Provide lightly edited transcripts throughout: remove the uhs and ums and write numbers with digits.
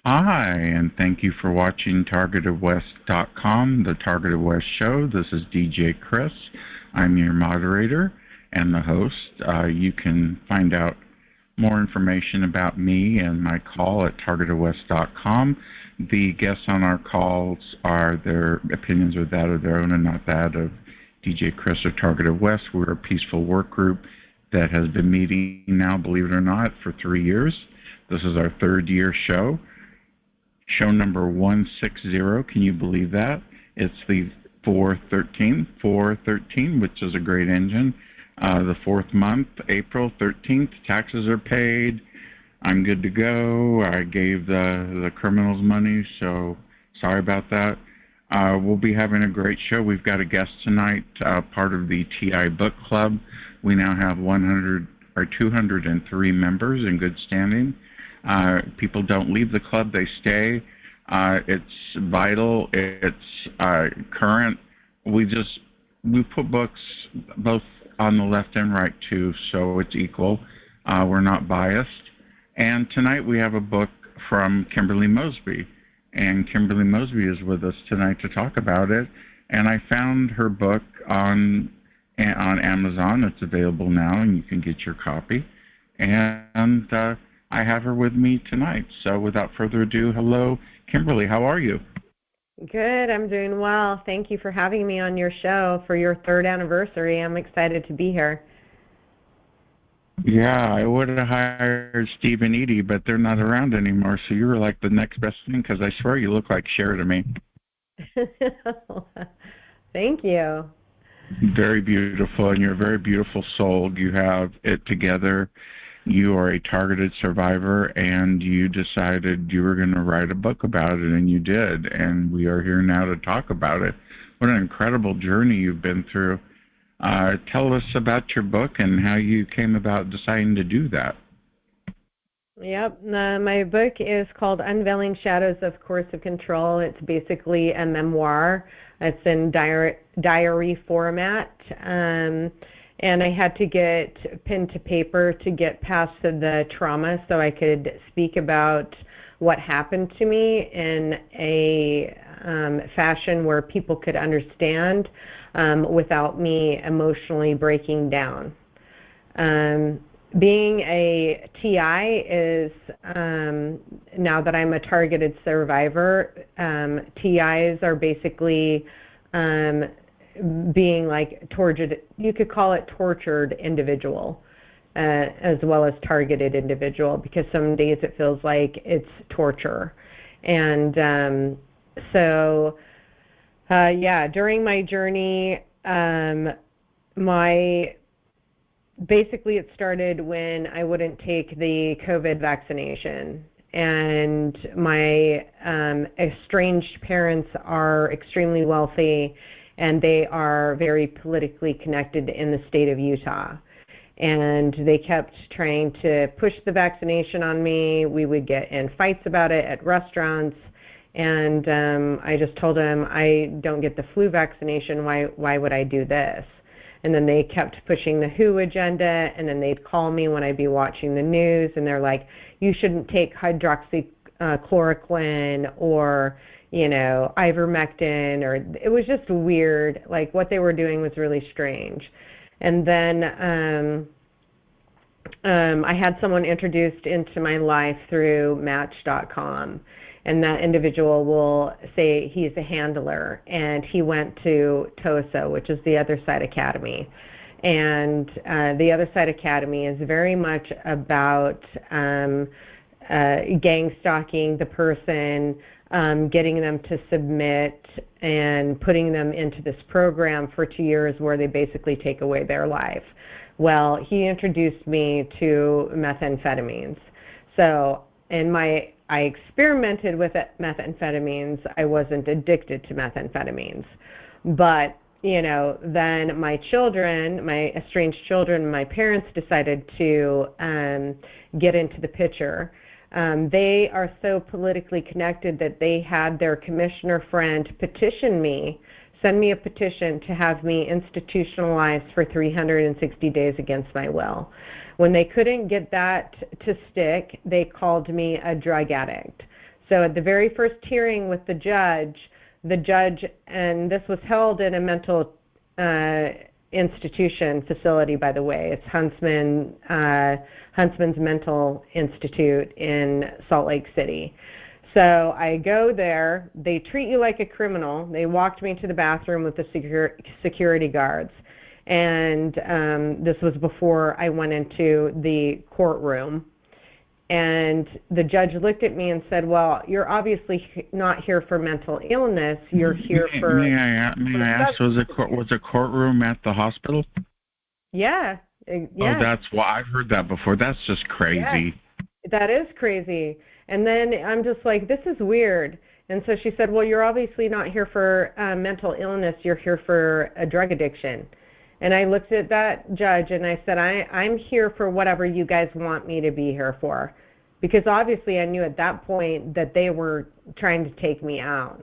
Hi, and thank you for watching TargetedWest.com, the Targeted West show. This is DJ Chris. I'm your moderator and the host. You can find out more information about me and my call at TargetedWest.com. The guests on our calls are their opinions are that of their own and not that of DJ Chris or Targeted West. We're a peaceful work group that has been meeting now, believe it or not, for 3 years. This is our third year show. Show number 160. Can you believe that? It's the 413, which is a great engine. The fourth month, April 13th, taxes are paid. I'm good to go. I gave the criminals money, so sorry about that. We'll be having a great show. We've got a guest tonight, part of the TI Book Club. We now have 203 members in good standing. People don't leave the club, they stay. It's vital, it's current. We put books both on the left and right too, so it's equal. We're not biased. And tonight we have a book from Kimberly Mosby. And Kimberly Mosby is with us tonight to talk about it. And I found her book on Amazon. It's available now, and you can get your copy. And I have her with me tonight. So without further ado, hello, Kimberly. How are you? Good. I'm doing well. Thank you for having me on your show for your third anniversary. I'm excited to be here. Yeah, I would have hired Steve and Edie, but they're not around anymore. So you were like the next best thing, because I swear you look like Cher to me. Thank you. Very beautiful, and you're a very beautiful soul. You have it together. You are a targeted survivor, and you decided you were going to write a book about it, and you did. And we are here now to talk about it. What an incredible journey you've been through. Tell us about your book and how you came about deciding to do that. Yep. My book is called Unveiling Shadows of Coercive Control. It's basically a memoir. It's in diary format. And I had to get pen to paper to get past the trauma so I could speak about what happened to me in a fashion where people could understand without me emotionally breaking down. Being a TI is, now that I'm a targeted survivor, TIs are basically being like tortured, you could call it tortured individual, as well as targeted individual, because some days it feels like it's torture. And during my journey, basically it started when I wouldn't take the COVID vaccination. And my estranged parents are extremely wealthy, and they are very politically connected in the state of Utah. And they kept trying to push the vaccination on me. We would get in fights about it at restaurants. And I just told them, I don't get the flu vaccination. Why would I do this? And then they kept pushing the WHO agenda, and then they'd call me when I'd be watching the news, and they're like, you shouldn't take hydroxychloroquine or, ivermectin, or it was just weird. Like, what they were doing was really strange. And then I had someone introduced into my life through Match.com. And that individual will say he's a handler, and he went to TOSA, which is the Other Side Academy. And the Other Side Academy is very much about gang stalking the person, getting them to submit, and putting them into this program for 2 years where they basically take away their life. Well, he introduced me to methamphetamines. So I experimented with methamphetamines. I wasn't addicted to methamphetamines. But, then my estranged children, my parents decided to get into the picture. They are so politically connected that they had their commissioner friend send me a petition to have me institutionalized for 360 days against my will. When they couldn't get that to stick, they called me a drug addict. So at the very first hearing with the judge, and this was held in a mental institution facility, by the way. It's Huntsman's Mental Institute in Salt Lake City. So I go there. They treat you like a criminal. They walked me to the bathroom with the security guards. And this was before I went into the courtroom. And the judge looked at me and said, well, you're obviously not here for mental illness. You're here for... May I ask, was a courtroom at the hospital? Yeah. Oh, that's why I've heard that before. That's just crazy. Yeah, that is crazy. And then I'm just like, this is weird. And so she said, well, you're obviously not here for mental illness. You're here for a drug addiction. And I looked at that judge and I said, I'm here for whatever you guys want me to be here for. Because obviously I knew at that point that they were trying to take me out.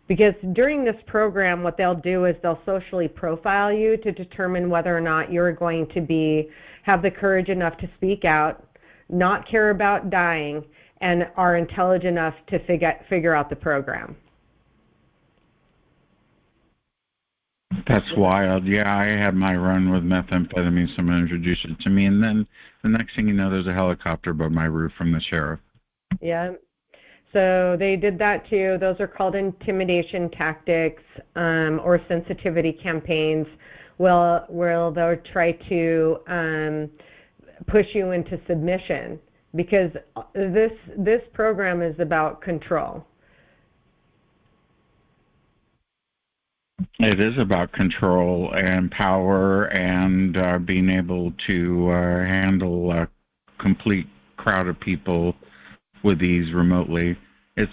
Because during this program, what they'll do is they'll socially profile you to determine whether or not you're going to have the courage enough to speak out, not care about dying, and are intelligent enough to figure out the program. That's wild. Yeah, I had my run with methamphetamine. Someone introduced it to me, and then the next thing you know, there's a helicopter above my roof from the sheriff. Yeah. So they did that too. Those are called intimidation tactics or sensitivity campaigns. Where they'll try to push you into submission, because this program is about control. It is about control and power and being able to handle a complete crowd of people with ease remotely. It's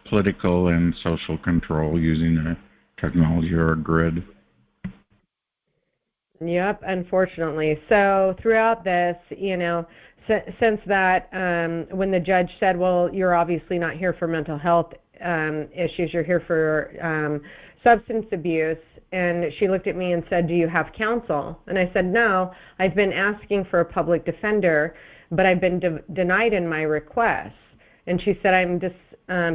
political and social control using a technology or a grid. Yep, unfortunately. So throughout this, since that, when the judge said, well, you're obviously not here for mental health issues, you're here for substance abuse, and she looked at me and said, do you have counsel? And I said, no, I've been asking for a public defender, but I've been denied in my request. And she said, I'm just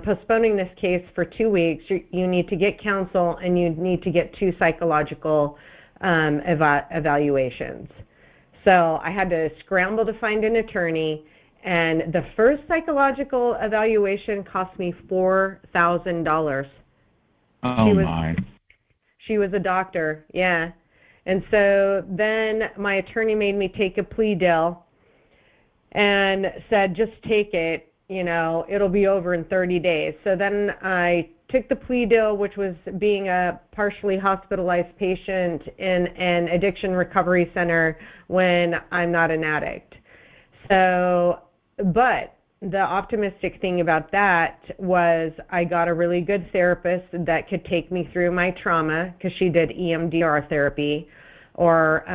postponing this case for 2 weeks. You need to get counsel, and you need to get 2 psychological evaluations. So I had to scramble to find an attorney, and the first psychological evaluation cost me $4,000. Oh, my. She was a doctor, yeah. And so then my attorney made me take a plea deal and said, just take it, it'll be over in 30 days. So then I took the plea deal, which was being a partially hospitalized patient in an addiction recovery center when I'm not an addict. So, but the optimistic thing about that was I got a really good therapist that could take me through my trauma, because she did EMDR therapy, or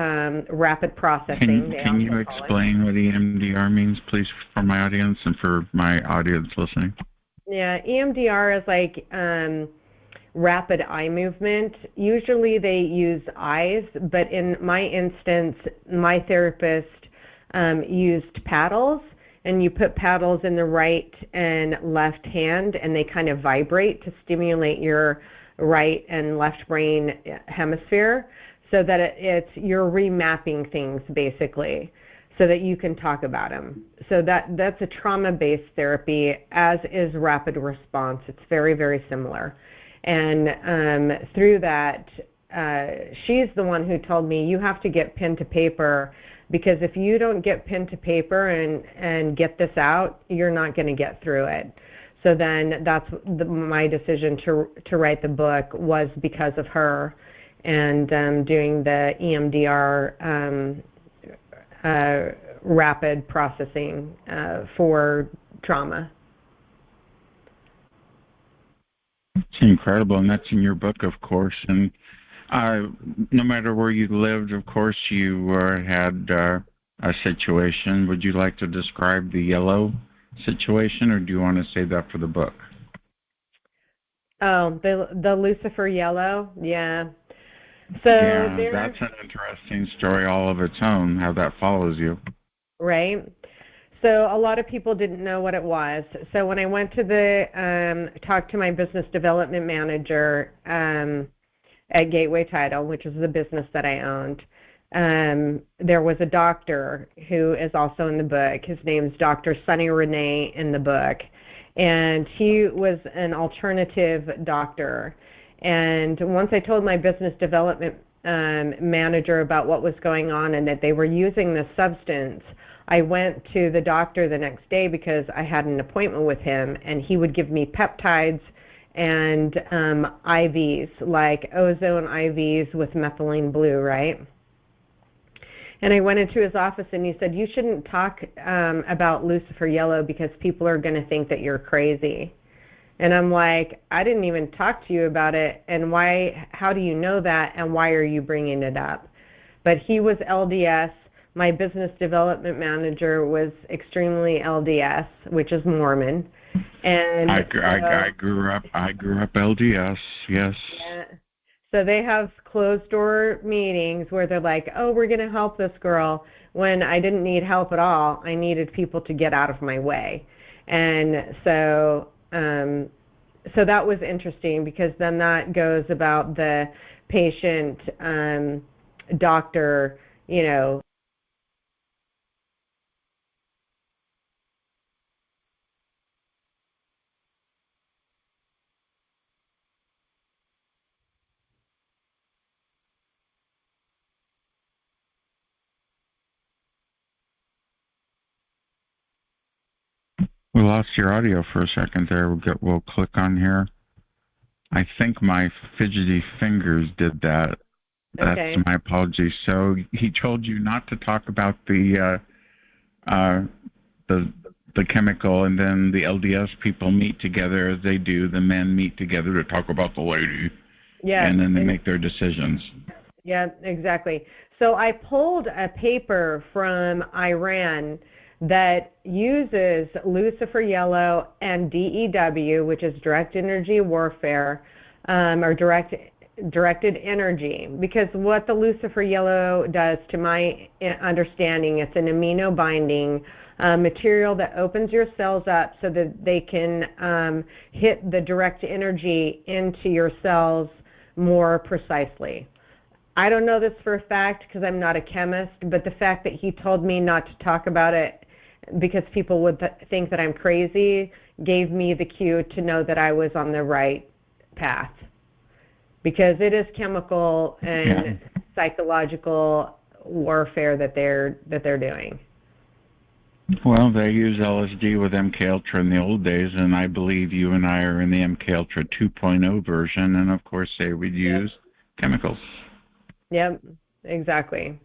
rapid processing. Can you explain what EMDR means, please, for my audience and for my audience listening? Yeah, EMDR is like rapid eye movement. Usually they use eyes, but in my instance, my therapist used paddles, and you put paddles in the right and left hand, and they kind of vibrate to stimulate your right and left brain hemisphere, so that you're remapping things basically, so that you can talk about them. So that's a trauma-based therapy, as is rapid response. It's very, very similar. And through that, she's the one who told me, you have to get pen to paper, because if you don't get pen to paper and get this out, you're not going to get through it. So then that's my decision to write the book, was because of her, and doing the EMDR rapid processing for trauma. It's incredible, and that's in your book, of course. And no matter where you lived, of course, you had a situation. Would you like to describe the yellow situation, or do you want to save that for the book? Oh, the Lucifer yellow? Yeah. So yeah, that's an interesting story all of its own, how that follows you. Right. So a lot of people didn't know what it was. So when I went to talk to my business development manager at Gateway Title, which is the business that I owned, there was a doctor who is also in the book. His name's Dr. Sonny Renee in the book. And he was an alternative doctor. And once I told my business development manager about what was going on and that they were using this substance, I went to the doctor the next day because I had an appointment with him, and he would give me peptides and IVs, like ozone IVs with methylene blue, right? And I went into his office and he said, you shouldn't talk about Lucifer Yellow because people are going to think that you're crazy. And I'm like, I didn't even talk to you about it, and how do you know that, and why are you bringing it up? But he was LDS. My business development manager was extremely LDS, which is Mormon. And I grew up LDS, yes. Yeah. So they have closed door meetings where they're like, oh, we're going to help this girl, when I didn't need help at all. I needed people to get out of my way. And so that was interesting, because then that goes about the patient doctor, We lost your audio for a second there. We'll click on here. I think my fidgety fingers did that. Okay. That's my apologies. So he told you not to talk about the chemical, and then the LDS people meet together as they do. The men meet together to talk about the lady. Yeah. And then they make their decisions. Yeah, exactly. So I pulled a paper from Iran that uses Lucifer Yellow and DEW, which is direct energy warfare, or directed energy. Because what the Lucifer Yellow does, to my understanding, it's an amino binding material that opens your cells up so that they can hit the direct energy into your cells more precisely. I don't know this for a fact because I'm not a chemist, but the fact that he told me not to talk about it because people would think that I'm crazy gave me the cue to know that I was on the right path, because it is chemical and psychological warfare that they're doing. Well, they use LSD with MK Ultra in the old days, and I believe you and I are in the MK Ultra 2.0 version, and of course they would use chemicals. Yep, exactly.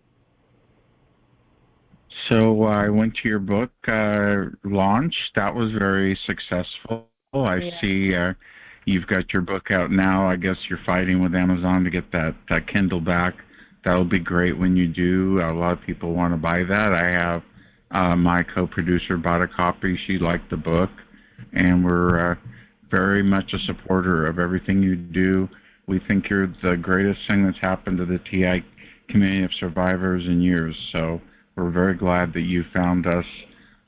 So I went to your book launch. That was very successful. I see you've got your book out now. I guess you're fighting with Amazon to get that Kindle back. That'll be great when you do. A lot of people want to buy that. I have my co-producer bought a copy. She liked the book, and we're very much a supporter of everything you do. We think you're the greatest thing that's happened to the TI community of survivors in years. So we're very glad that you found us.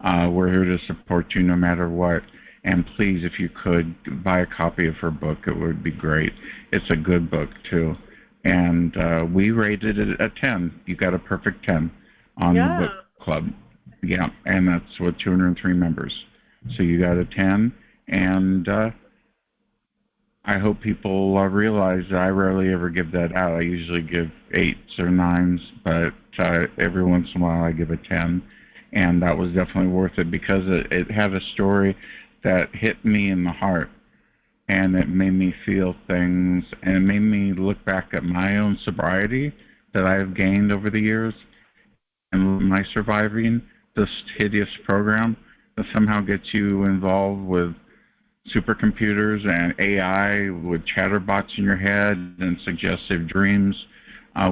We're here to support you no matter what. And please, if you could, buy a copy of her book. It would be great. It's a good book, too. And we rated it a 10. You got a perfect 10 on the book club. Yeah, and that's with 203 members. So you got a 10. And I hope people realize that I rarely ever give that out. I usually give 8s or 9s, but every once in a while I give a 10. And that was definitely worth it because it had a story that hit me in the heart. And it made me feel things, and it made me look back at my own sobriety that I have gained over the years and my surviving this hideous program that somehow gets you involved with supercomputers and AI with chatterbots in your head and suggestive dreams.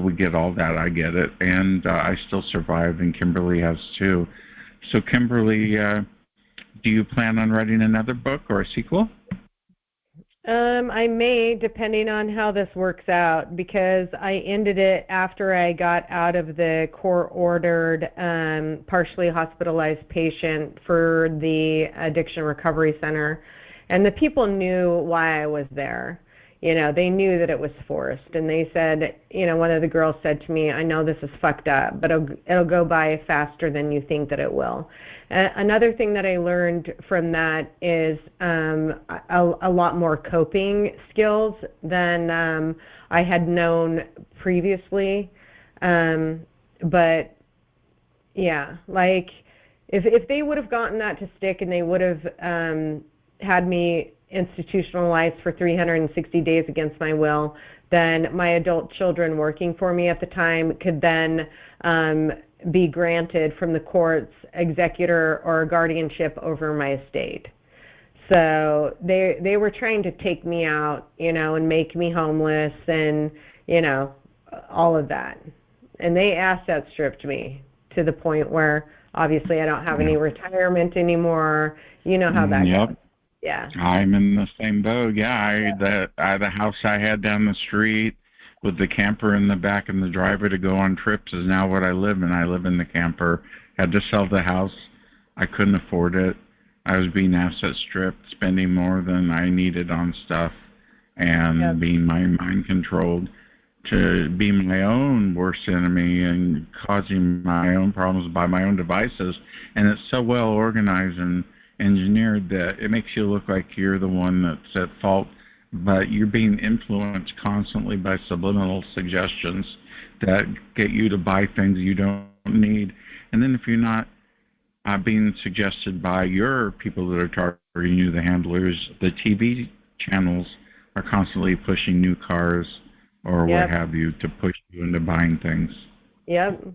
We get all that. I get it. And I still survive, and Kimberly has too. So Kimberly, do you plan on writing another book or a sequel? I may, depending on how this works out, because I ended it after I got out of the court-ordered, partially hospitalized patient for the addiction recovery center, and the people knew why I was there. You know, they knew that it was forced, and they said, you know, one of the girls said to me, "I know this is fucked up, but it'll go by faster than you think that it will." Another thing that I learned from that is a lot more coping skills than I had known previously. But yeah, like if they would have gotten that to stick and they would have had me institutionalized for 360 days against my will, then my adult children working for me at the time could then be granted from the courts executor or guardianship over my estate. So they were trying to take me out, you know, and make me homeless and, you know, all of that. And they asset stripped me to the point where obviously I don't have any retirement anymore. You know how that Yep. goes. Yeah. I'm in the same boat. Yeah, the house I had down the street with the camper in the back and the driver to go on trips is now what I live in. I live in the camper. Had to sell the house. I couldn't afford it. I was being asset stripped, spending more than I needed on stuff, and being my mind controlled to be my own worst enemy and causing my own problems by my own devices. And it's so well organized and engineered that it makes you look like you're the one that's at fault, but you're being influenced constantly by subliminal suggestions that get you to buy things you don't need. And then if you're not being suggested by your people that are targeting you, the handlers, the TV channels are constantly pushing new cars or what have you to push you into buying things. Yep.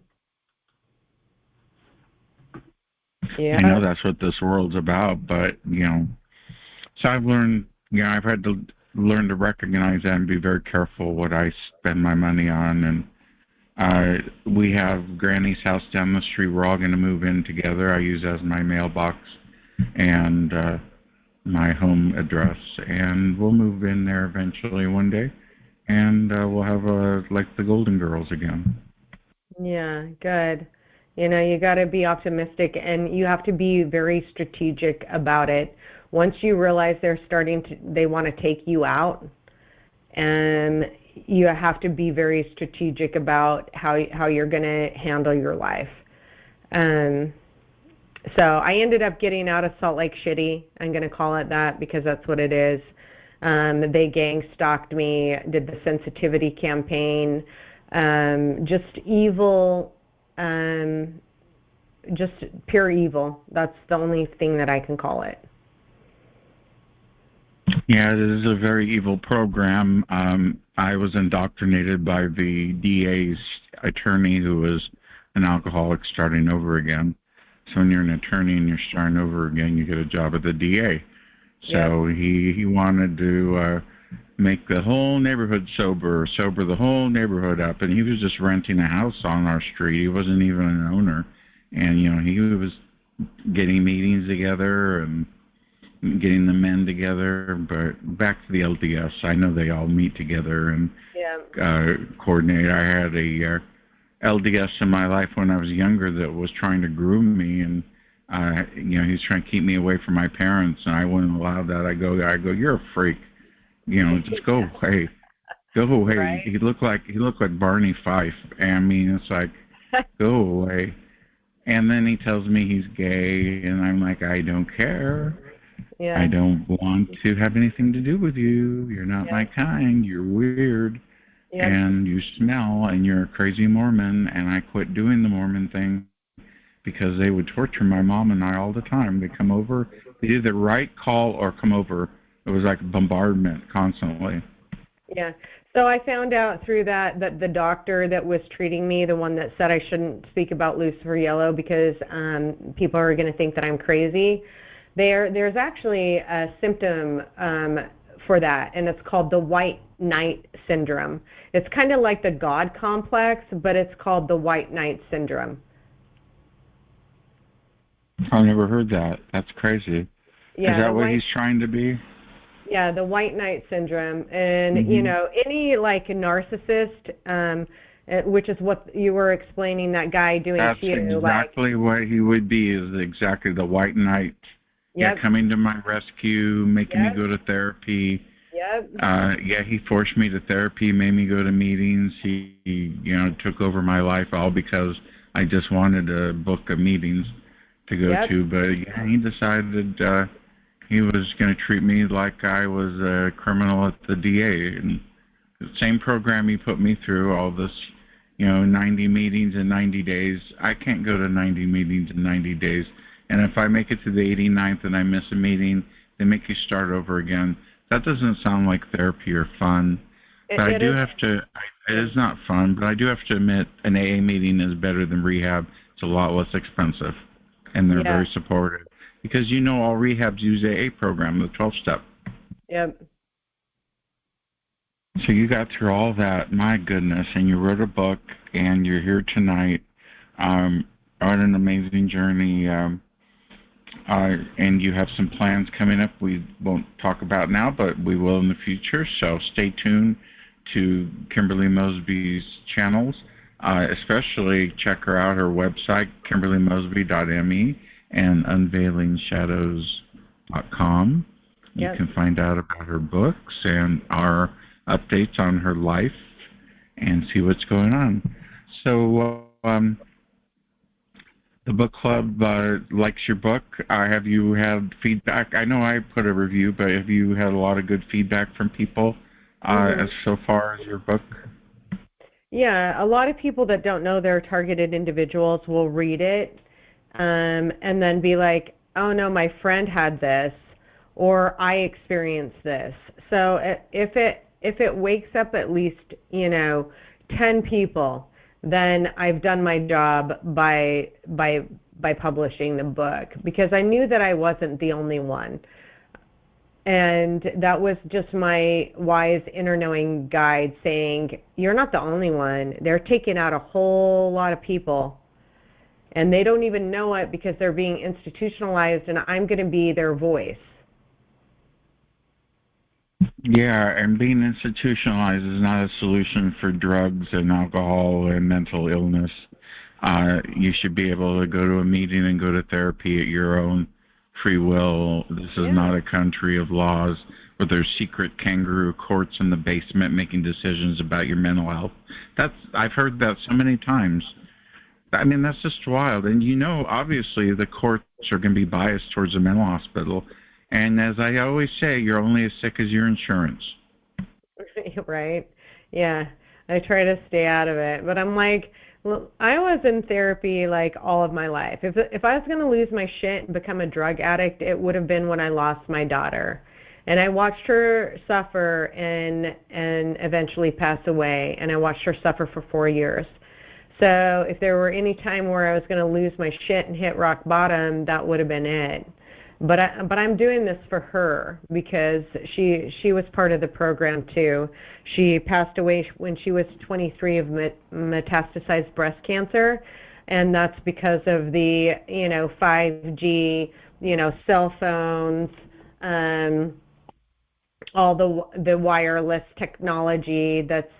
I know that's what this world's about, but, you know, so I've learned, you know, I've had to learn to recognize that and be very careful what I spend my money on. And we have Granny's house down the street. We're all going to move in together. I use as my mailbox and my home address, and we'll move in there eventually one day, and we'll have like the Golden Girls again. Yeah, good. You know, you got to be optimistic, and you have to be very strategic about it. Once you realize they want to take you out, and you have to be very strategic about how you're going to handle your life. So I ended up getting out of Salt Lake City. I'm going to call it that because that's what it is. They gang stalked me, did the sensitivity campaign, just evil, just pure evil. That's the only thing that I can call it. Yeah, it is a very evil program. I was indoctrinated by the DA's attorney, who was an alcoholic starting over again. So when you're an attorney and you're starting over again, you get a job at the DA. So he wanted to make the whole neighborhood sober the whole neighborhood up. And he was just renting a house on our street. He wasn't even an owner. And, you know, he was getting meetings together and getting the men together. But back to the LDS, I know they all meet together and coordinate. I had a LDS in my life when I was younger that was trying to groom me, and you know, he was trying to keep me away from my parents, and I wouldn't allow that. I go, you're a freak, you know, just go away, go away. Right? He looked like Barney Fife, and I mean, it's like, go away. And then he tells me he's gay, and I'm like, I don't care. I don't want to have anything to do with you. You're not my kind. You're weird. And you smell, and you're a crazy Mormon. And I quit doing the Mormon thing because they would torture my mom and I all the time. They'd come over. They'd either write, call, or come over. It was like bombardment constantly. Yeah. So I found out through that the doctor that was treating me, the one that said I shouldn't speak about Lucifer Yellow because people are going to think that I'm crazy, there's actually a symptom for that, and it's called the white knight syndrome. It's kind of like the God complex, but it's called the white knight syndrome. I've never heard that. That's crazy. Is that what he's trying to be? Yeah, the white knight syndrome. And, Hmm. any like narcissist, which is what you were explaining that guy doing That's to you, like, exactly what he would be, is exactly the white knight. Yeah, yep, coming to my rescue, making me yep, go to therapy. yep, Yeah, he forced me to therapy, made me go to meetings. He took over my life all because I just wanted a book of meetings to go yep, to. But yeah, he decided he was going to treat me like I was a criminal at the DA. And the same program he put me through, all this, 90 meetings in 90 days. I can't go to 90 meetings in 90 days. And if I make it to the 89th and I miss a meeting, they make you start over again. That doesn't sound like therapy or fun. But I it do is. have to, it Yeah, is not fun, but I do have to admit an AA meeting is better than rehab. It's a lot less expensive. And they're yeah, very supportive. Because all rehabs use AA program, the 12 step. yep. So you got through all that, my goodness, and you wrote a book, and you're here tonight um, on an amazing journey, and you have some plans coming up we won't talk about now, but we will in the future. So stay tuned to Kimberly Mosby's channels, especially check her out, her website, kimberlymosby.me and unveilingshadows.com. You Yep. can find out about her books and our updates on her life and see what's going on. So, the book club likes your book. Have you had feedback? I know I put a review, but have you had a lot of good feedback from people Mhm. as so far as your book? Yeah, a lot of people that don't know they're targeted individuals will read it, and then be like, "Oh no, my friend had this," or "I experienced this." So if it wakes up at least 10 people, then I've done my job by publishing the book, because I knew that I wasn't the only one. And that was just my wise inner knowing guide saying, "You're not the only one. They're taking out a whole lot of people, and they don't even know it because they're being institutionalized, and I'm going to be their voice." Yeah, and being institutionalized is not a solution for drugs and alcohol and mental illness. You should be able to go to a meeting and go to therapy at your own free will. This is Yeah. not a country of laws where there's secret kangaroo courts in the basement making decisions about your mental health. I've heard that so many times. I mean, that's just wild. And obviously the courts are going to be biased towards a mental hospital. And as I always say, you're only as sick as your insurance. Right? Yeah. I try to stay out of it, but I'm like, well, I was in therapy like all of my life. If I was going to lose my shit and become a drug addict, it would have been when I lost my daughter. And I watched her suffer and eventually pass away, and I watched her suffer for 4 years. So if there were any time where I was going to lose my shit and hit rock bottom, that would have been it. But I'm doing this for her because she was part of the program too. She passed away when she was 23 of metastasized breast cancer, and that's because of the 5G, cell phones, um, all the wireless technology that's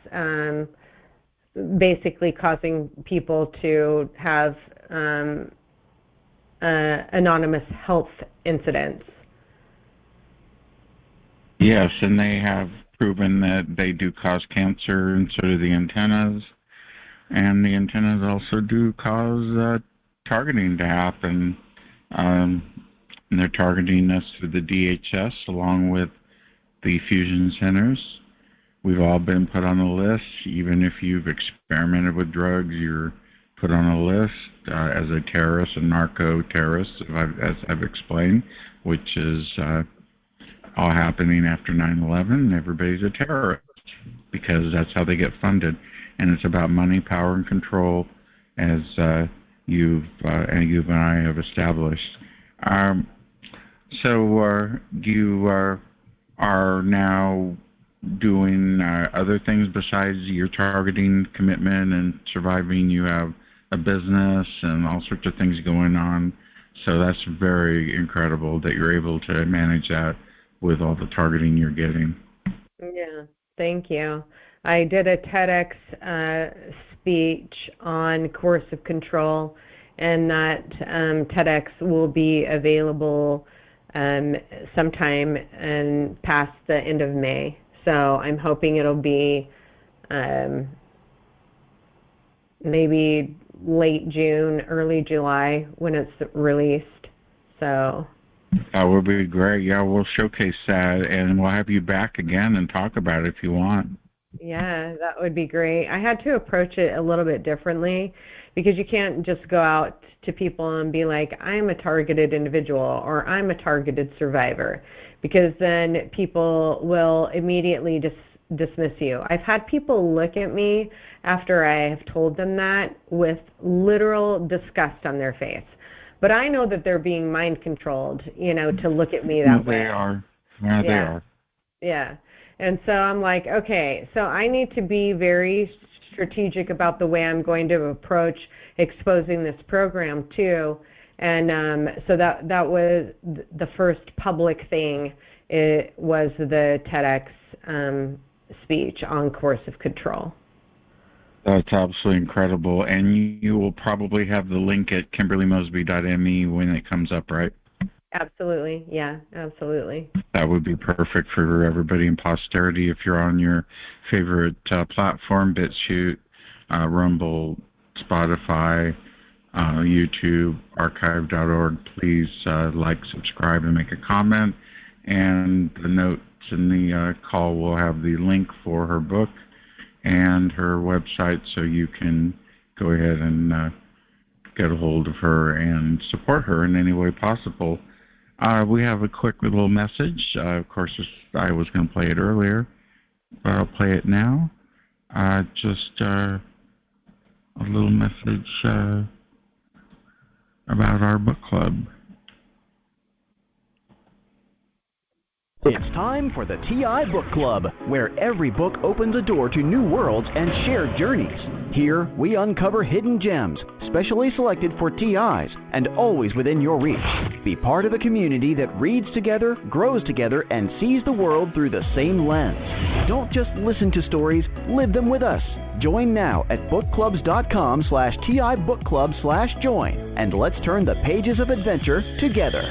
basically causing people to have anonymous health incidents. Yes, and they have proven that they do cause cancer, and so do the antennas. And the antennas also do cause targeting to happen. Um, and they're targeting us through the DHS along with the fusion centers. We've all been put on a list. Even if you've experimented with drugs, you're put on a list as a terrorist, a narco terrorist, as I've explained, which is all happening after 9/11. Everybody's a terrorist because that's how they get funded, and it's about money, power, and control, as you and I have established. Um, so you are now doing other things besides your targeting commitment and surviving. You have a business and all sorts of things going on. So that's very incredible that you're able to manage that with all the targeting you're getting. Yeah, thank you. I did a TEDx speech on coercive control, and that TEDx will be available sometime past the end of May. So I'm hoping it'll be maybe late June, early July when it's released. So that would be great. Yeah, we'll showcase that, and we'll have you back again and talk about it if you want. yeah, that would be great. I had to approach it a little bit differently because you can't just go out to people and be like, I'm a targeted individual or I'm a targeted survivor, because then people will immediately dismiss you. I've had people look at me after I have told them that with literal disgust on their face. But I know that they're being mind controlled, to look at me that way. They are. Yeah, they are. Yeah. And so I'm like, okay, so I need to be very strategic about the way I'm going to approach exposing this program too. And so that was the first public thing. It was the TEDx speech on coercive control. That's absolutely incredible. And you will probably have the link at KimberlyMosby.me when it comes up, right? Absolutely. Yeah, absolutely. That would be perfect for everybody in posterity. If you're on your favorite platform, BitChute, Rumble, Spotify, YouTube, archive.org, please like, subscribe, and make a comment. And the notes in the call will have the link for her book and her website, so you can go ahead and get a hold of her and support her in any way possible. We have a quick little message. Of course, I was going to play it earlier, but I'll play it now. Just a little message about our book club. It's time for the TI Book Club, where every book opens a door to new worlds and shared journeys. Here, we uncover hidden gems, specially selected for TIs, and always within your reach. Be part of a community that reads together, grows together, and sees the world through the same lens. Don't just listen to stories, live them with us. Join now at bookclubs.com/TIBookClub/join, and let's turn the pages of adventure together.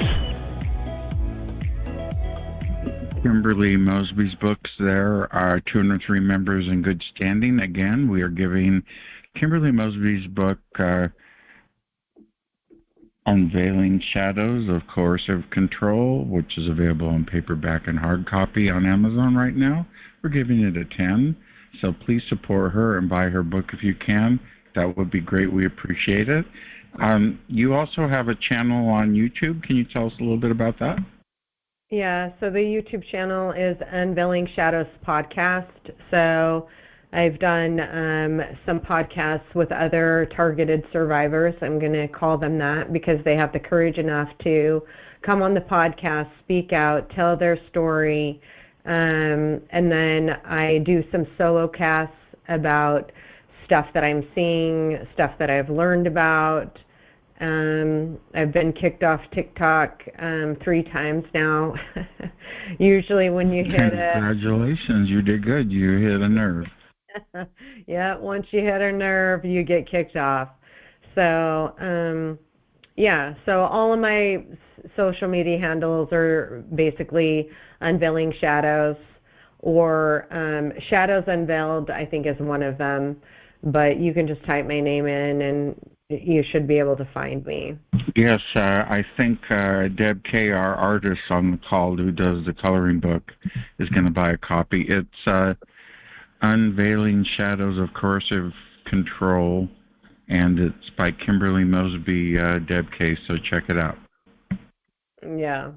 Kimberly Mosby's books. There are 203 members in good standing. Again, we are giving Kimberly Mosby's book, Unveiling Shadows of Coercive Control, which is available in paperback and hard copy on Amazon right now. We're giving it a 10. So please support her and buy her book if you can. That would be great. We appreciate it. You also have a channel on YouTube. Can you tell us a little bit about that? Yeah, so the YouTube channel is Unveiling Shadows Podcast. So I've done some podcasts with other targeted survivors. I'm going to call them that because they have the courage enough to come on the podcast, speak out, tell their story. And then I do some solo casts about stuff that I'm seeing, stuff that I've learned about. I've been kicked off TikTok 3 times now. Usually when you hit Congratulations, you did good. You hit a nerve. Yeah, once you hit a nerve, you get kicked off. So, yeah, so all of my social media handles are basically Unveiling Shadows, or Shadows Unveiled, I think is one of them. But you can just type my name in and you should be able to find me. Yes, I think Deb K, our artist on the call who does the coloring book, is going to buy a copy. It's Unveiling Shadows of Coercive Control, and it's by Kimberly Mosby, Deb K, so check it out. Yeah.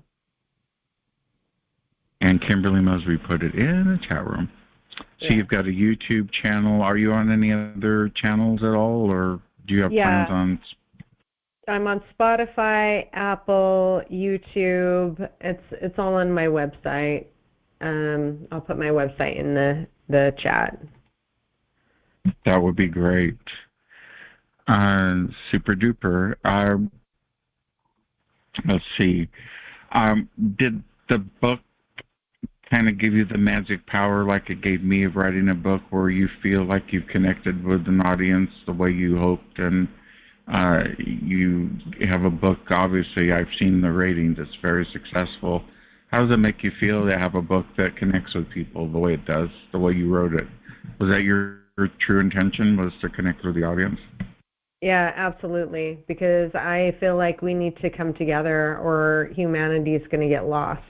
And Kimberly Mosby put it in the chat room. So yeah. You've got a YouTube channel. Are you on any other channels at all, or do you have plans on? I'm on Spotify, Apple, YouTube. It's all on my website. I'll put my website in the chat. That would be great. Super duper. Let's see. Did the book kind of give you the magic power like it gave me of writing a book where you feel like you've connected with an audience the way you hoped, and you have a book, obviously I've seen the ratings, it's very successful. How does it make you feel to have a book that connects with people the way it does, the way you wrote it? Was that your true intention, was to connect with the audience? Yeah, absolutely, because I feel like we need to come together or humanity is going to get lost.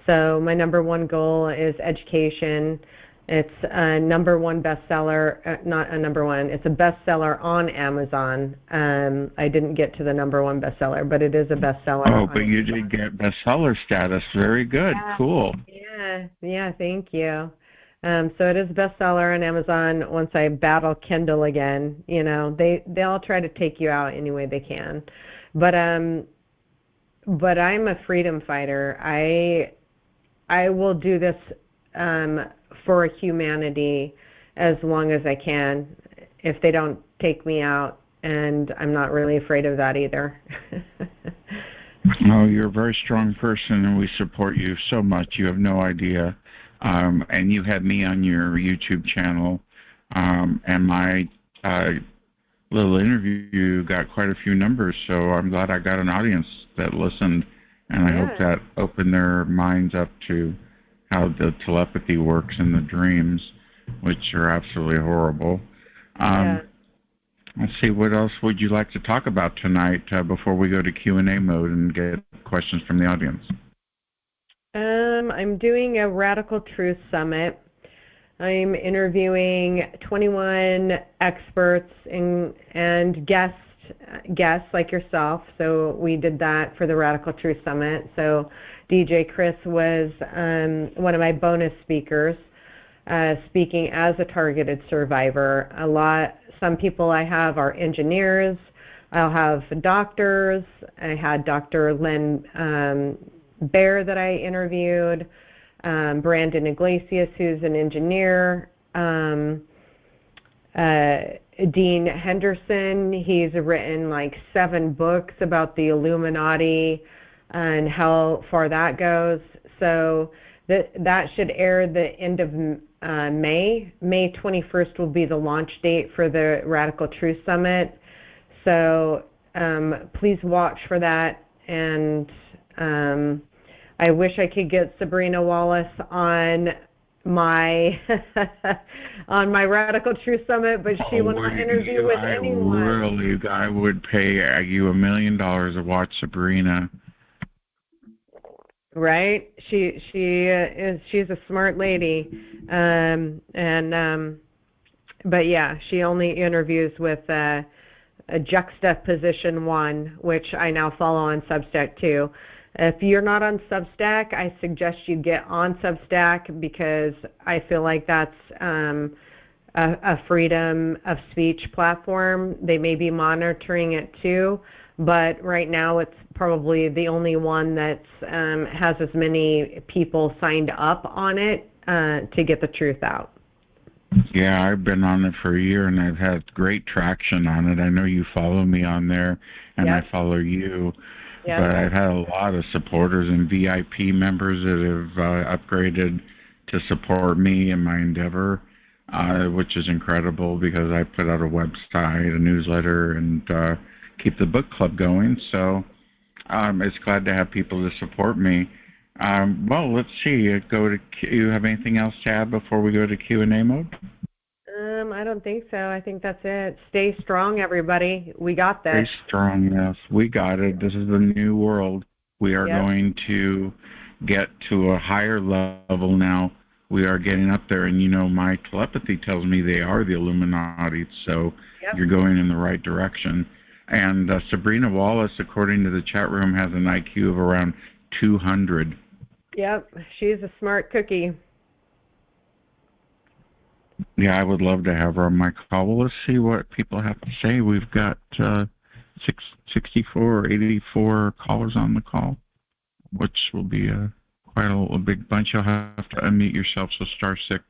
So my number one goal is education. It's a number one bestseller, not a number one, it's a bestseller on Amazon. I didn't get to the number one bestseller, but it is a bestseller. Oh, but you did get bestseller status. Very good. Yeah. Cool. Yeah, thank you. So it is bestseller on Amazon. Once I battle Kindle again, you know, they'll try to take you out any way they can. But I'm a freedom fighter. I will do this for humanity as long as I can, if they don't take me out, and I'm not really afraid of that either. Oh, you're a very strong person, and we support you so much. You have no idea. And you had me on your YouTube channel, and my little interview got quite a few numbers, so I'm glad I got an audience that listened, and I hope that opened their minds up to how the telepathy works in the dreams, which are absolutely horrible. Let's see, what else would you like to talk about tonight before we go to Q&A mode and get questions from the audience? I'm doing a Radical Truth Summit. I'm interviewing 21 experts and guests like yourself. So we did that for the Radical Truth Summit. So DJ Chris was one of my bonus speakers, speaking as a targeted survivor. Some people I have are engineers. I'll have doctors. I had Dr. Len Bear that I interviewed, Brandon Iglesias, who's an engineer, Dean Henderson. He's written like 7 books about the Illuminati and how far that goes. So that should air the end of May. May 21st will be the launch date for the Radical Truth Summit. So please watch for that. And I wish I could get Sabrina Wallace on my on my Radical Truth Summit, but she will not interview with anyone. I would pay you $1 million to watch Sabrina. Right? She's a smart lady, but yeah, she only interviews with a Juxtaposition 1, which I now follow on Substack too. If you're not on Substack, I suggest you get on Substack, because I feel like that's a freedom of speech platform. They may be monitoring it too, but right now it's probably the only one that has as many people signed up on it to get the truth out. Yeah, I've been on it for a year, and I've had great traction on it. I know you follow me on there, and I follow you. But I've had a lot of supporters and VIP members that have upgraded to support me in my endeavor, which is incredible, because I put out a website, a newsletter, and keep the book club going. So it's glad to have people to support me. Well, let's see. You have anything else to add before we go to Q&A mode? I don't think so. I think that's it. Stay strong, everybody. We got this. Stay strong, yes. We got it. This is the new world. We are going to get to a higher level now. We are getting up there, and my telepathy tells me they are the Illuminati, so you're going in the right direction. And Sabrina Wallace, according to the chat room, has an IQ of around 200. Yep, she's a smart cookie. Yeah, I would love to have her on my call. Well, let's see what people have to say. We've got 64 or 84 callers on the call, which will be quite a big bunch. You'll have to unmute yourself, so *6.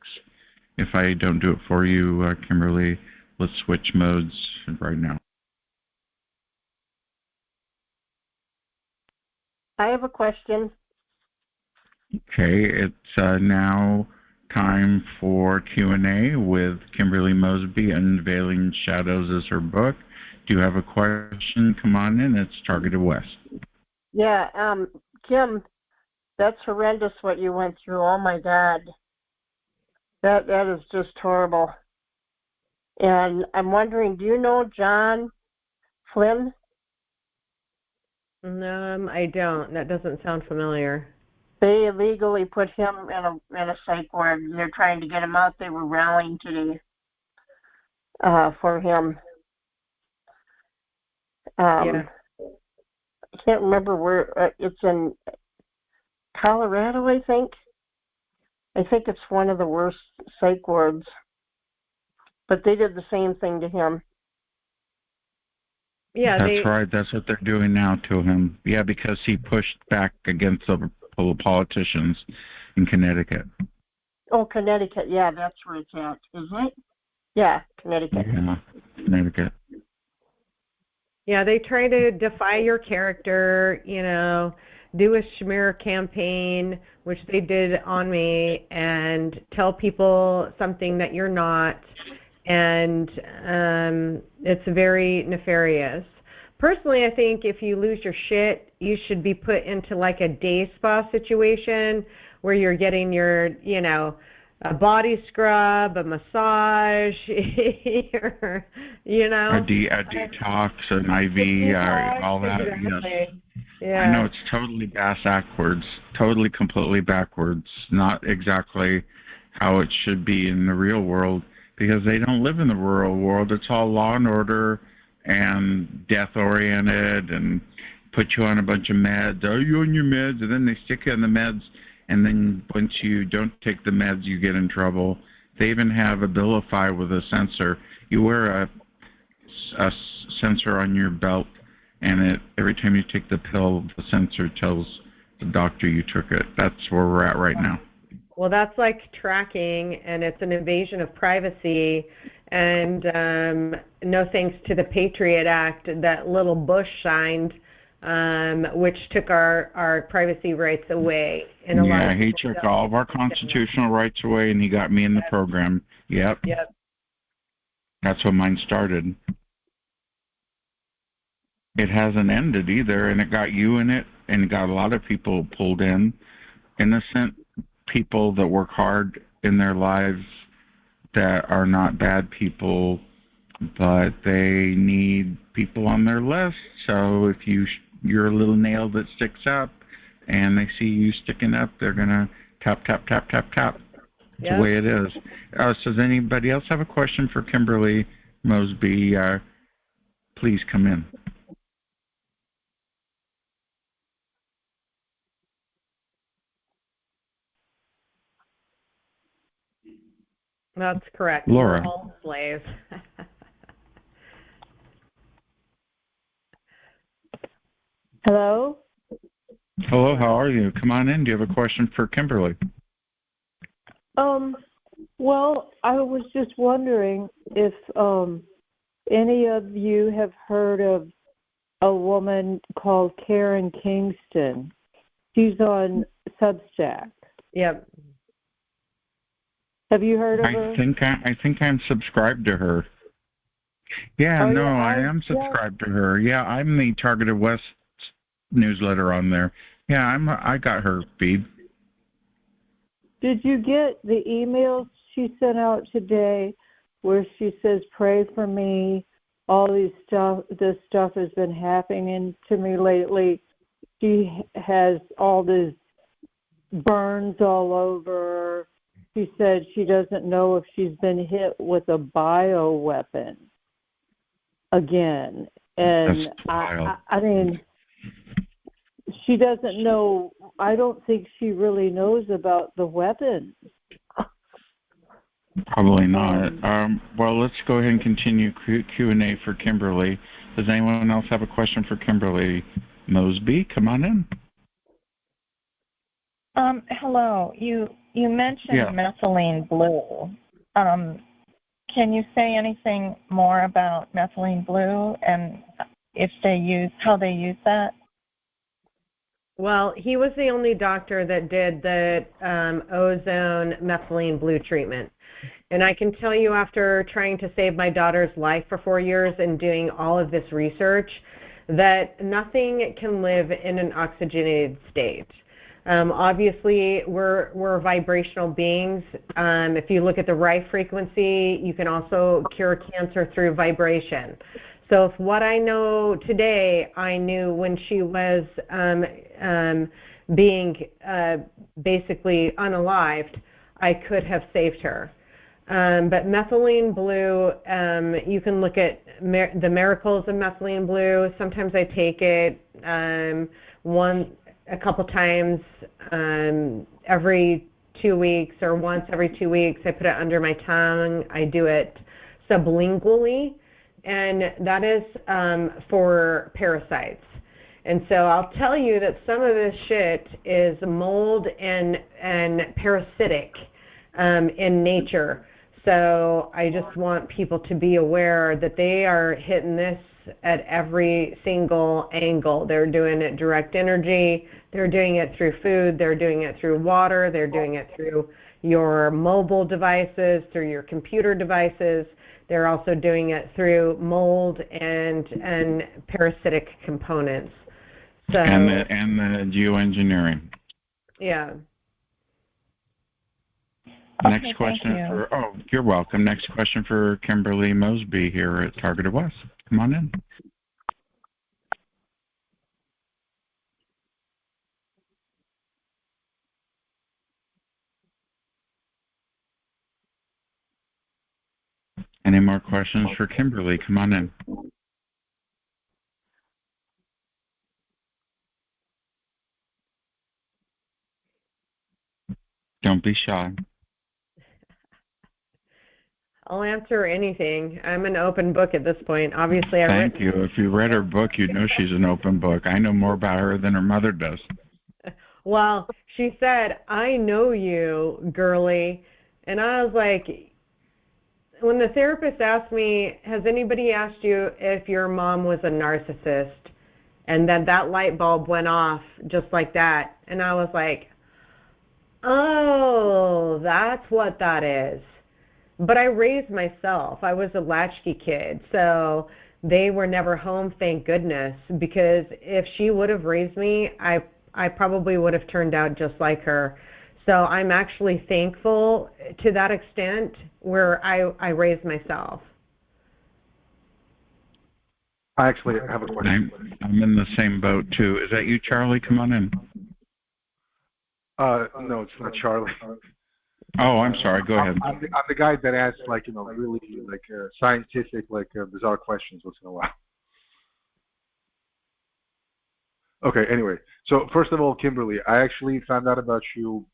If I don't do it for you, Kimberly, let's switch modes right now. I have a question. Okay, it's now time for Q&A with Kimberly Mosby. Unveiling Shadows is her book. Do you have a question? Come on in. It's Targeted West. Yeah, Kim, that's horrendous what you went through. Oh my God. That is just horrible. And I'm wondering, do you know John Flynn? I don't. That doesn't sound familiar. They illegally put him in a psych ward. They're trying to get him out. They were rallying today for him. Yeah. I can't remember where. It's in Colorado, I think. I think it's one of the worst psych wards. But they did the same thing to him. Yeah, That's right. That's what they're doing now to him. Yeah, because he pushed back against the politicians in Connecticut. Oh, Connecticut. Yeah, that's where it's at. Is it? Yeah, Connecticut. Yeah, Connecticut. Yeah, they try to defy your character, do a smear campaign, which they did on me, and tell people something that you're not, and it's very nefarious. Personally, I think if you lose your shit, you should be put into like a day spa situation where you're getting your, a body scrub, a massage, A detox, an IV, all that. Exactly. Yes. Yeah. I know it's totally backwards, totally completely backwards, not exactly how it should be in the real world, because they don't live in the real world. It's all law and order and death oriented, and put you on a bunch of meds. Are you on your meds? And then they stick you on the meds, and then once you don't take the meds, you get in trouble. They even have Abilify with a sensor. You wear a sensor on your belt, and every time you take the pill, the sensor tells the doctor you took it. That's where we're at right now. Well, that's like tracking, and it's an invasion of privacy. And no thanks to the Patriot Act that little Bush signed, which took our privacy rights away. Yeah, he took all of our constitutional rights away, and he got me in the program. Yep. That's when mine started. It hasn't ended either, and it got you in it, and it got a lot of people pulled in. Innocent people that work hard in their lives that are not bad people, but they need people on their list. So if you're a little nail that sticks up and they see you sticking up, they're going to tap, tap, tap, tap, tap. That's the way it is. So does anybody else have a question for Kimberly Mosby? Please come in. That's correct. Laura. We're all slaves. Hello? Hello, how are you? Come on in. Do you have a question for Kimberly? Well, I was just wondering if any of you have heard of a woman called Karen Kingston. She's on Substack. Yep. Have you heard of her? I think I'm subscribed to her. Yeah, I am subscribed to her. Yeah, I'm the Targeted West newsletter on there. Yeah, I got her feed. Did you get the emails she sent out today where she says, "Pray for me. All this stuff has been happening to me lately." She has all these burns all over her. She said she doesn't know if she's been hit with a bioweapon again. And I mean, she doesn't know. I don't think she really knows about the weapons. Probably not. Well, let's go ahead and continue Q&A for Kimberly. Does anyone else have a question for Kimberly Mosby? Come on in. Hello. You mentioned methylene blue. Can you say anything more about methylene blue and how they use that? Well, he was the only doctor that did the ozone methylene blue treatment. And I can tell you, after trying to save my daughter's life for 4 years and doing all of this research, that nothing can live in an oxygenated state. Obviously, we're vibrational beings. If you look at the right frequency, you can also cure cancer through vibration. So if what I know today, I knew when she was being basically unalived, I could have saved her. But methylene blue, you can look at the miracles of methylene blue. Sometimes I take it a couple times every 2 weeks, or once every 2 weeks. I put it under my tongue. I do it sublingually, and that is for parasites. And so I'll tell you that some of this shit is mold and parasitic in nature. So I just want people to be aware that they are hitting this at every single angle. They're doing it direct energy, they're doing it through food, they're doing it through water, they're doing it through your mobile devices, through your computer devices. They're also doing it through mold and parasitic components. So, and the geoengineering. Yeah. Next Okay, question thank you. you're welcome. Next question for Kimberly Mosby here at Targeted West. Come on in. Any more questions for Kimberly? Come on in. Don't be shy. I'll answer anything. I'm an open book at this point. Obviously, Thank you. If you read her book, you know she's an open book. I know more about her than her mother does. Well, she said, "I know you, girly." And I was like, when the therapist asked me, "Has anybody asked you if your mom was a narcissist?" And then that light bulb went off just like that. And I was like, oh, that's what that is. But I raised myself. I was a latchkey kid, so they were never home, thank goodness, because if she would have raised me, I probably would have turned out just like her. So I'm actually thankful to that extent where I raised myself. I actually have a question. I'm in the same boat too. Is that you, Charlie? Come on in. No, it's not Charlie. Oh, I'm sorry. Go ahead. I'm the guy that asks, like, really, like, scientific, like, bizarre questions once in a while. Okay, anyway. So, first of all, Kimberly, I actually found out about you,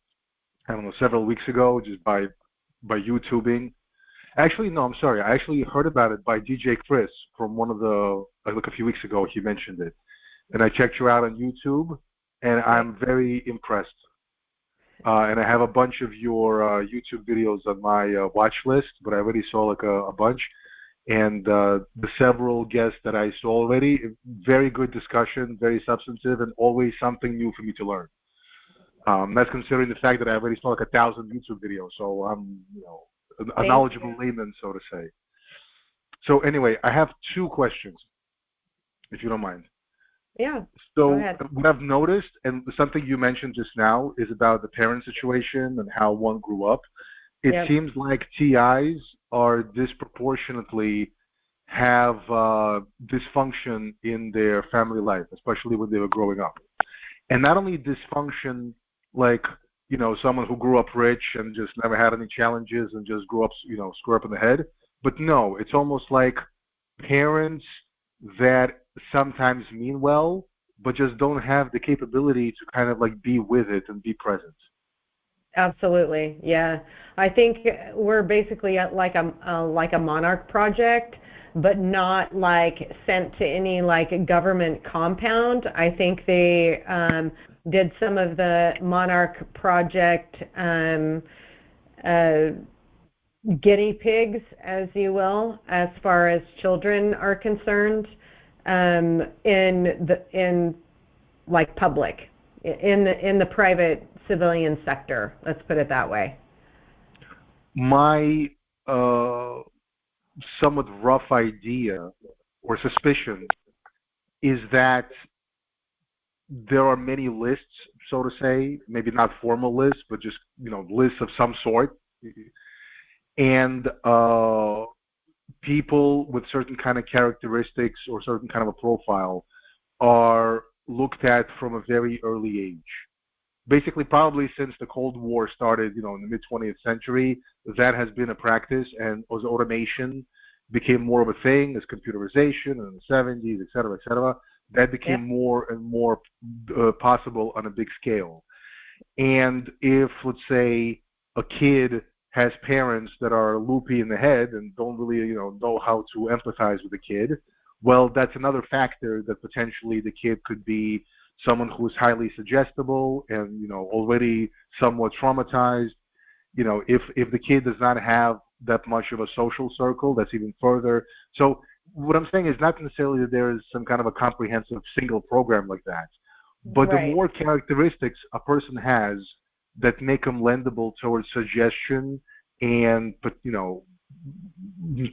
I don't know, several weeks ago, just by YouTubing. Actually, no, I'm sorry. I actually heard about it by DJ Chris from one of the, like a few weeks ago, he mentioned it. And I checked you out on YouTube, and I'm very impressed. And I have a bunch of your YouTube videos on my watch list, but I already saw like a bunch. And the several guests that I saw already, very good discussion, very substantive, and always something new for me to learn. That's considering the fact that I already saw like 1,000 YouTube videos, so I'm, a knowledgeable layman, so to say. So anyway, I have two questions, if you don't mind. Yeah. So what I've noticed, and something you mentioned just now, is about the parent situation and how one grew up. It seems like TIs are disproportionately have dysfunction in their family life, especially when they were growing up. And not only dysfunction, like, someone who grew up rich and just never had any challenges and just grew up, screw up in the head. But no, it's almost like parents that sometimes mean well, but just don't have the capability to kind of like be with it and be present. Absolutely, yeah. I think we're basically like a monarch project, but not like sent to any like government compound. I think they did some of the monarch project guinea pigs, as you will, as far as children are concerned, in like public. in the private civilian sector. Let's put it that way. My somewhat rough idea or suspicion is that there are many lists, so to say, maybe not formal lists, but just lists of some sort, and people with certain kind of characteristics or certain kind of a profile are looked at from a very early age. Basically, probably since the Cold War started, in the mid 20th century, that has been a practice, and as automation became more of a thing, as computerization in the 70s, et cetera, that became more and more possible on a big scale. And if, let's say, a kid has parents that are loopy in the head and don't really, know how to empathize with the kid, well, that's another factor that potentially the kid could be someone who's highly suggestible and, already somewhat traumatized. If the kid does not have that much of a social circle, that's even further. So what I'm saying is not necessarily that there is some kind of a comprehensive single program like that, but the more characteristics a person has that make them lendable towards suggestion and,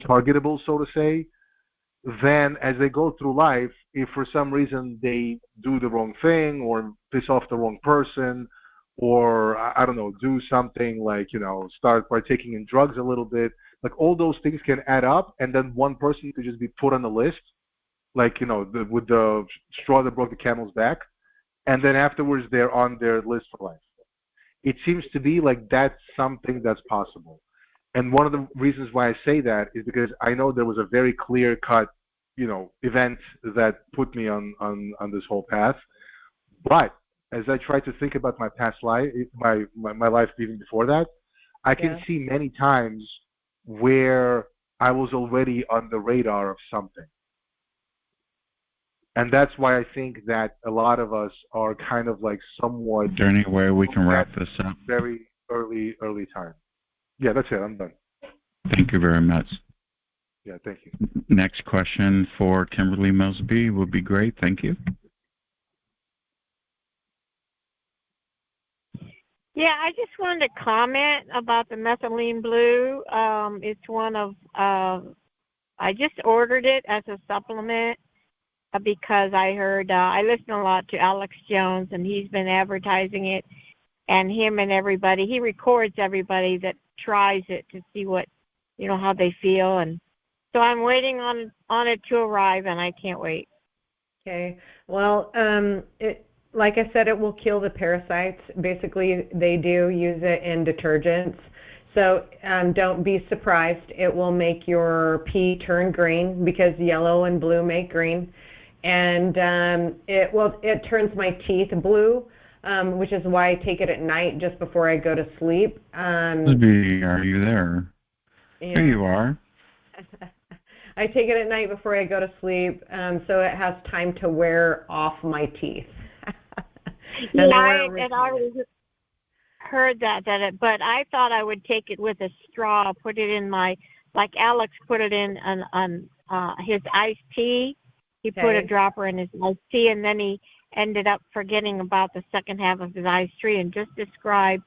targetable, so to say, then as they go through life, if for some reason they do the wrong thing or piss off the wrong person, or I don't know, do something like, start partaking in drugs a little bit, like all those things can add up, and then one person could just be put on the list, like, with the straw that broke the camel's back, and then afterwards they're on their list for life. It seems to be like that's something that's possible. And one of the reasons why I say that is because I know there was a very clear-cut, event that put me on this whole path. But as I try to think about my past life, my life even before that, I can see many times where I was already on the radar of something. And that's why I think that a lot of us are kind of like somewhat... Is there any way we can wrap this up? Very early time. Yeah, that's it. I'm done. Thank you very much. Yeah, thank you. Next question for Kimberly Mosby would be great. Thank you. Yeah, I just wanted to comment about the methylene blue. It's one of, I just ordered it as a supplement because I heard, I listen a lot to Alex Jones, and he's been advertising it, and him and everybody, he records everybody that tries it to see what, how they feel. And so I'm waiting on it to arrive, and I can't wait. Okay. Well, like I said, it will kill the parasites. Basically, they do use it in detergents. So don't be surprised. It will make your pee turn green because yellow and blue make green. And it turns my teeth blue, which is why I take it at night just before I go to sleep. Mosby, are you there? Yeah. There you are. I take it at night before I go to sleep, so it has time to wear off my teeth. Yeah, I always heard that, but I thought I would take it with a straw, put it in like Alex put it in on his iced tea. He put a dropper in his iced tea, and then he ended up forgetting about the second half of his iced tea and just described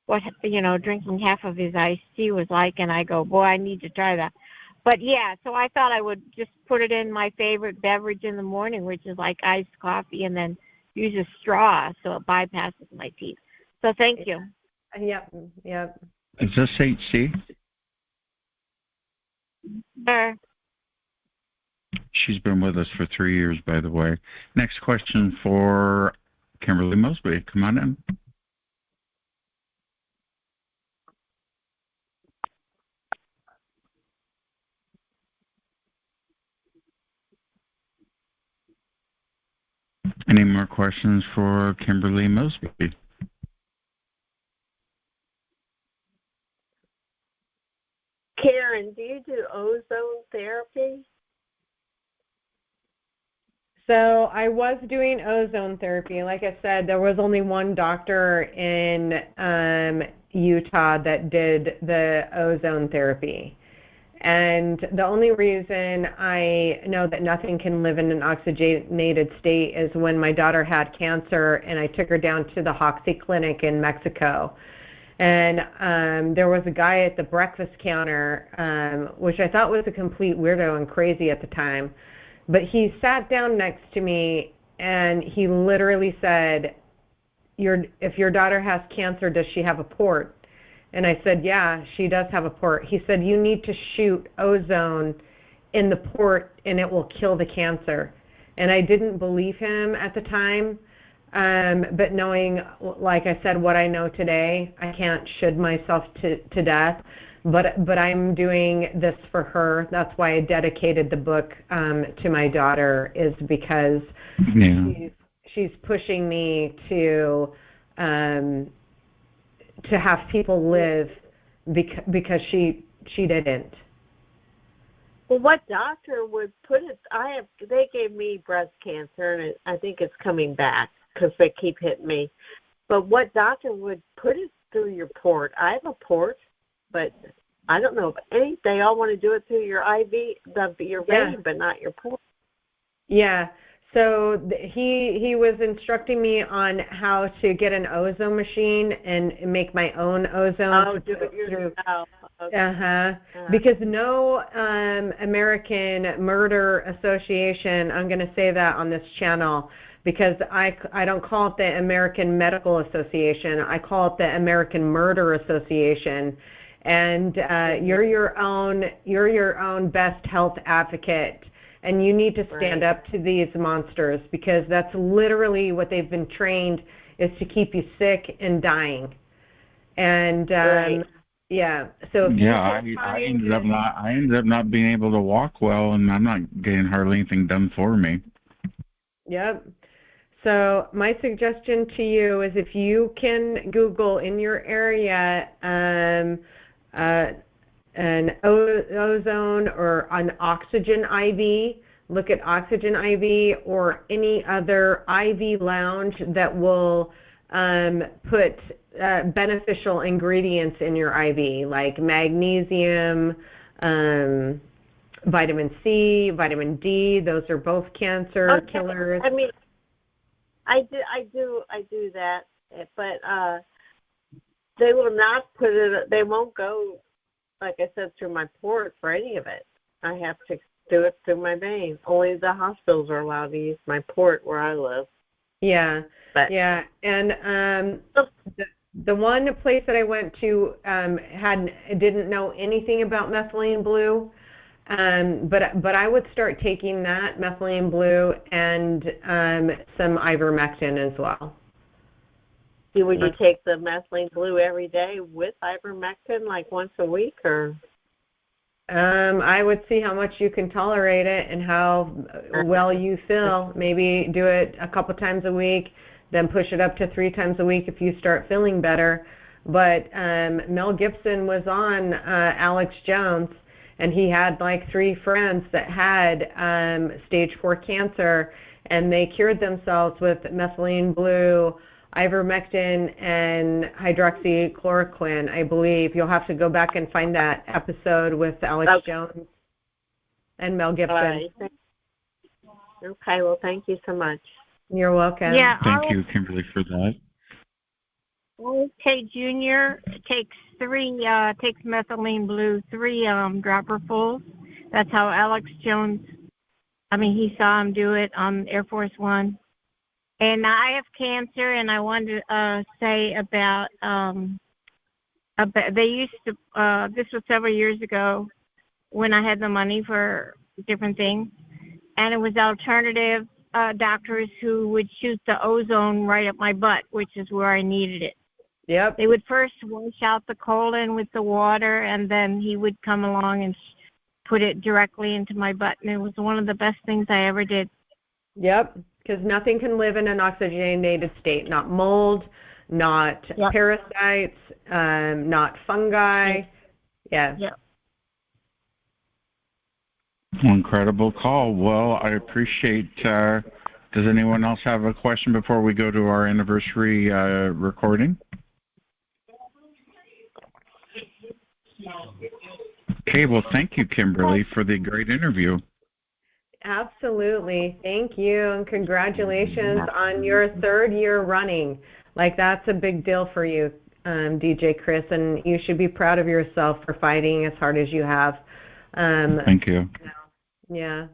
what, drinking half of his iced tea was like, and I go, boy, I need to try that. But yeah, so I thought I would just put it in my favorite beverage in the morning, which is like iced coffee, and then use a straw so it bypasses my teeth. So thank you. Yep. Is this HC? Sure. She's been with us for 3 years, by the way. Next question for Kimberly Mosby. Come on in. Any more questions for Kimberly Mosby? Karen, do you do ozone therapy? So I was doing ozone therapy. Like I said, there was only one doctor in Utah that did the ozone therapy. And the only reason I know that nothing can live in an oxygenated state is when my daughter had cancer and I took her down to the Hoxie Clinic in Mexico. And there was a guy at the breakfast counter, which I thought was a complete weirdo and crazy at the time. But he sat down next to me and he literally said, if your daughter has cancer, does she have a port? And I said, yeah, she does have a port. He said, you need to shoot ozone in the port and it will kill the cancer. And I didn't believe him at the time. But knowing, like I said, what I know today, I can't should myself to death. But I'm doing this for her. That's why I dedicated the book to my daughter, is because she's pushing me to have people live because she didn't. Well, what doctor would put it? They gave me breast cancer, and I think it's coming back because they keep hitting me. But what doctor would put it through your port? I have a port, but I don't know of any. They all want to do it through your IV, your vein, but not your port. Yeah. So he was instructing me on how to get an ozone machine and make my own ozone. Oh, do it yourself. Okay. Because no American Murder Association, I'm going to say that on this channel, because I don't call it the American Medical Association. I call it the American Murder Association. And you're your own best health advocate. And you need to stand up to these monsters, because that's literally what they've been trained, is to keep you sick and dying. And so I ended up not being able to walk well, and I'm not getting hardly anything done for me. Yep. So my suggestion to you is, if you can Google in your area an ozone or an oxygen IV, look at oxygen IV or any other IV lounge that will put beneficial ingredients in your IV, like magnesium, vitamin C, vitamin D. Those are both cancer killers. I mean, I do that, but they will not put it. They won't go, like I said, through my port for any of it. I have to do it through my vein. Only the hospitals are allowed to use my port where I live. Yeah. But, yeah. And the one place that I went to didn't know anything about methylene blue. But I would start taking that methylene blue and some ivermectin as well. Would you take the methylene blue every day with ivermectin, like once a week, or? I would see how much you can tolerate it and how well you feel. Maybe do it a couple times a week, then push it up to 3 times a week if you start feeling better. But Mel Gibson was on Alex Jones, and he had like 3 friends that had stage 4 cancer, and they cured themselves with methylene blue, ivermectin, and hydroxychloroquine, I believe. You'll have to go back and find that episode with Alex Jones and Mel Gibson. Okay, well, thank you so much. You're welcome. Yeah, thank you, Kimberly, for that. Okay, Junior takes methylene blue 3 dropperfuls. That's how Alex Jones, he saw him do it on Air Force One. And I have cancer, and I wanted to say about they used to, this was several years ago when I had the money for different things, and it was alternative doctors who would shoot the ozone right up my butt, which is where I needed it. Yep. They would first wash out the colon with the water, and then he would come along and put it directly into my butt, and it was one of the best things I ever did. Yep. Because nothing can live in an oxygenated state. Not mold, not parasites, not fungi. Yeah. Yep. Incredible call. Well, I appreciate. Does anyone else have a question before we go to our anniversary recording? Okay, well, thank you, Kimberly, for the great interview. Absolutely. Thank you, and congratulations on your 3rd year running. Like, that's a big deal for you, DJ Chris, and you should be proud of yourself for fighting as hard as you have. Thank you. Yeah.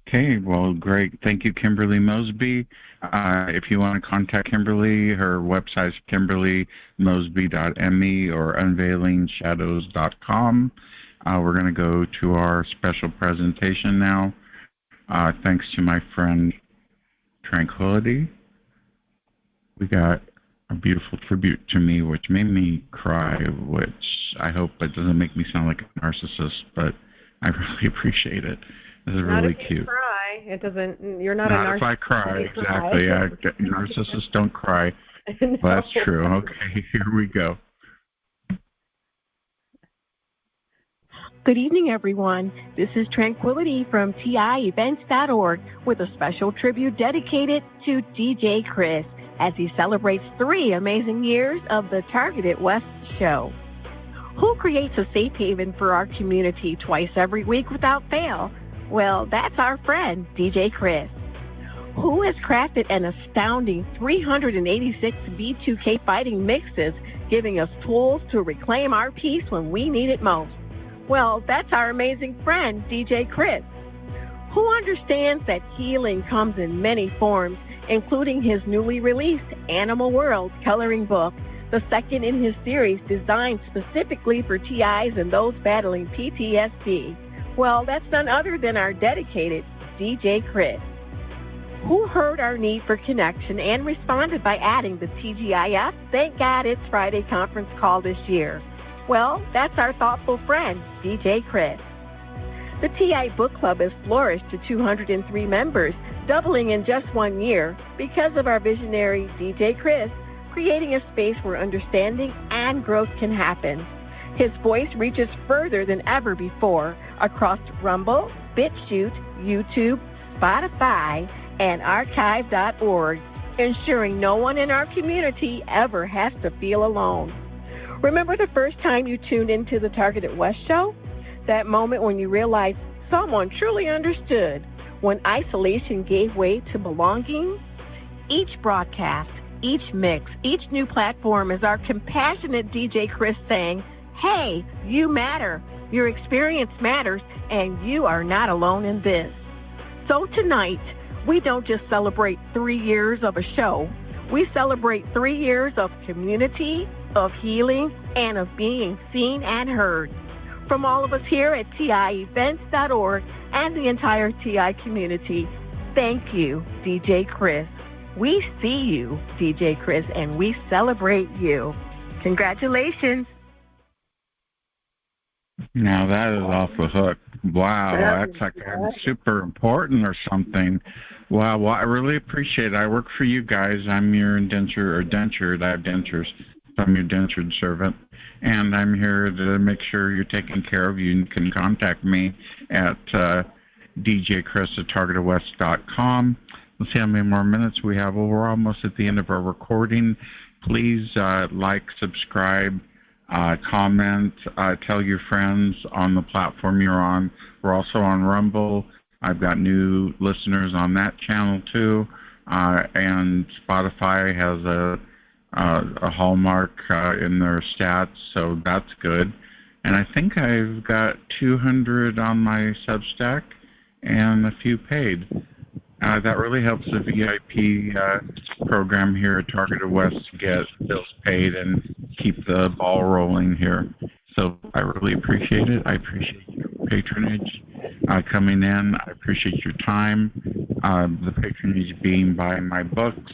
Okay, well, great. Thank you, Kimberly Mosby. If you want to contact Kimberly, her website is kimberlymosby.me or unveilingshadows.com. We're going to go to our special presentation now. Thanks to my friend Tranquility. We got a beautiful tribute to me, which made me cry, which I hope it doesn't make me sound like a narcissist, but I really appreciate it. This is really cute. Cry. It doesn't. You're not a narcissist. Not if I cry, exactly. Narcissists don't cry. No. Well, that's true. Okay, here we go. Good evening, everyone. This is Tranquility from TIEvents.org with a special tribute dedicated to DJ Chris as he celebrates 3 amazing years of the Targeted West show. Who creates a safe haven for our community twice every week without fail? Well, that's our friend, DJ Chris. Who has crafted an astounding 386 V2K fighting mixes, giving us tools to reclaim our peace when we need it most? Well, that's our amazing friend, DJ Chris. Who understands that healing comes in many forms, including his newly released Animal World coloring book, the 2nd in his series designed specifically for TIs and those battling PTSD. Well, that's none other than our dedicated DJ Chris. Who heard our need for connection and responded by adding the TGIF Thank God It's Friday conference call this year? Well, that's our thoughtful friend, DJ Chris. The TI Book Club has flourished to 203 members, doubling in just 1 year because of our visionary DJ Chris, creating a space where understanding and growth can happen. His voice reaches further than ever before across Rumble, BitChute, YouTube, Spotify, and archive.org, ensuring no one in our community ever has to feel alone. Remember the first time you tuned into the Targeted West show? That moment when you realized someone truly understood, when isolation gave way to belonging? Each broadcast, each mix, each new platform is our compassionate DJ Chris saying, hey, you matter, your experience matters, and you are not alone in this. So tonight, we don't just celebrate 3 years of a show. We celebrate 3 years of community, of healing, and of being seen and heard. From all of us here at TIEvents.org and the entire TI community, thank you, DJ Chris. We see you, DJ Chris, and we celebrate you. Congratulations. Now that is off the hook. Wow, that's like super important or something. Wow, well, I really appreciate it. I work for you guys. I'm your dentured. I have dentures. I'm your dentured servant. And I'm here to make sure you're taken care of. You can contact me at djchris@targetedwest.com. Let's see how many more minutes we have. Well, we're almost at the end of our recording. Please like, subscribe, comment, tell your friends on the platform you're on. We're also on Rumble. I've got new listeners on that channel too. And Spotify has a hallmark in their stats, so that's good. And I think I've got 200 on my Substack and a few paid. That really helps the VIP program here at Targeted West to get bills paid and keep the ball rolling here. So I really appreciate it. I appreciate your patronage coming in. I appreciate your time. The patronage being buying my books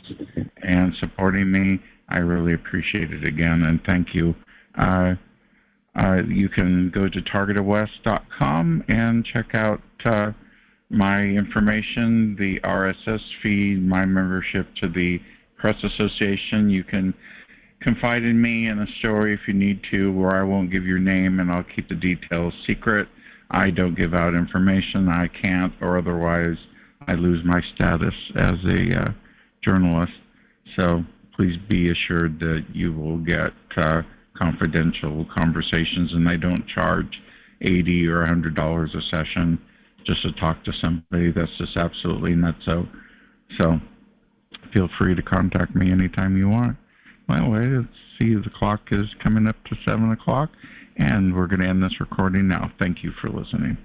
and supporting me. I really appreciate it again, and thank you. You can go to TargetedWest.com and check out my information, the RSS feed, my membership to the Press Association. You can confide in me in a story if you need to, where I won't give your name and I'll keep the details secret. I don't give out information. I can't, or otherwise I lose my status as a journalist. So please be assured that you will get confidential conversations, and I don't charge $80 or $100 a session just to talk to somebody. That's just absolutely nutso. So feel free to contact me anytime you want. By the way, let's see, the clock is coming up to 7 o'clock, and we're going to end this recording now. Thank you for listening.